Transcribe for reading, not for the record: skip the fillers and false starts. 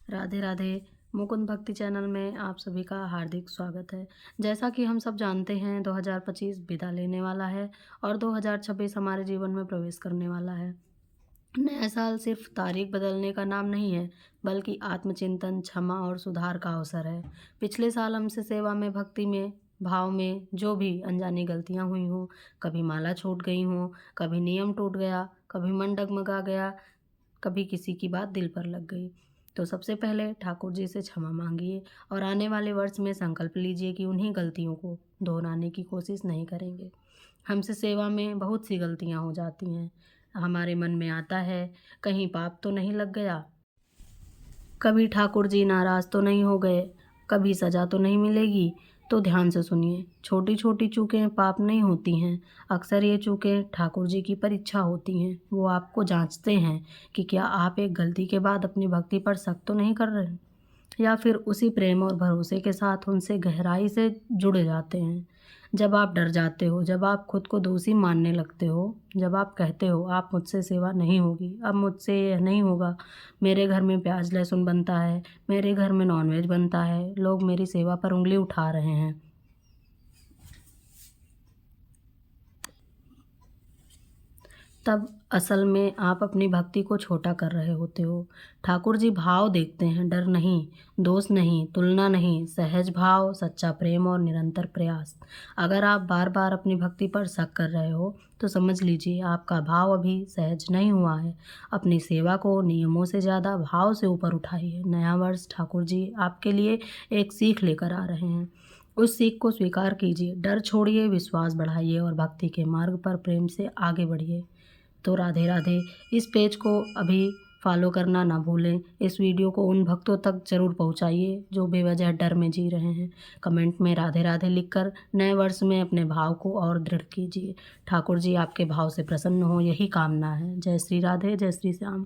राधे राधे। मुकुंद भक्ति चैनल में आप सभी का हार्दिक स्वागत है। जैसा कि हम सब जानते हैं 2025 विदा लेने वाला है और 2026 हमारे जीवन में प्रवेश करने वाला है। नया साल सिर्फ तारीख बदलने का नाम नहीं है, बल्कि आत्मचिंतन, क्षमा और सुधार का अवसर है। पिछले साल हमसे सेवा में, भक्ति में, भाव में जो भी अनजानी गलतियां हुई हों, कभी माला छूट गई हों, कभी नियम टूट गया, कभी मन डगमगा गया, कभी किसी की बात दिल पर लग गई, तो सबसे पहले ठाकुर जी से क्षमा मांगिए और आने वाले वर्ष में संकल्प लीजिए कि उन्हीं गलतियों को दोहराने की कोशिश नहीं करेंगे। हमसे सेवा में बहुत सी गलतियां हो जाती हैं। हमारे मन में आता है, कहीं पाप तो नहीं लग गया, कभी ठाकुर जी नाराज़ तो नहीं हो गए, कभी सज़ा तो नहीं मिलेगी। तो ध्यान से सुनिए, छोटी छोटी चूकें पाप नहीं होती हैं। अक्सर ये चूकें ठाकुर जी की परीक्षा होती हैं। वो आपको जांचते हैं कि क्या आप एक गलती के बाद अपनी भक्ति पर शक तो नहीं कर रहे, या फिर उसी प्रेम और भरोसे के साथ उनसे गहराई से जुड़ जाते हैं। जब आप डर जाते हो, जब आप खुद को दोषी मानने लगते हो, जब आप कहते हो आप मुझसे सेवा नहीं होगी, अब मुझसे यह नहीं होगा, मेरे घर में प्याज लहसुन बनता है, मेरे घर में नॉनवेज बनता है, लोग मेरी सेवा पर उंगली उठा रहे हैं, तब असल में आप अपनी भक्ति को छोटा कर रहे होते हो। ठाकुर जी भाव देखते हैं, डर नहीं, दोष नहीं, तुलना नहीं, सहज भाव, सच्चा प्रेम और निरंतर प्रयास। अगर आप बार बार अपनी भक्ति पर शक कर रहे हो तो समझ लीजिए आपका भाव अभी सहज नहीं हुआ है। अपनी सेवा को नियमों से ज़्यादा भाव से ऊपर उठाइए। नया वर्ष ठाकुर जी आपके लिए एक सीख लेकर आ रहे हैं। उस सीख को स्वीकार कीजिए, डर छोड़िए, विश्वास बढ़ाइए और भक्ति के मार्ग पर प्रेम से आगे बढ़िए। तो राधे राधे। इस पेज को अभी फॉलो करना ना भूलें। इस वीडियो को उन भक्तों तक ज़रूर पहुंचाइए जो बेवजह डर में जी रहे हैं। कमेंट में राधे राधे लिखकर नए वर्ष में अपने भाव को और दृढ़ कीजिए। ठाकुर जी आपके भाव से प्रसन्न हो, यही कामना है। जय श्री राधे, जय श्री श्याम।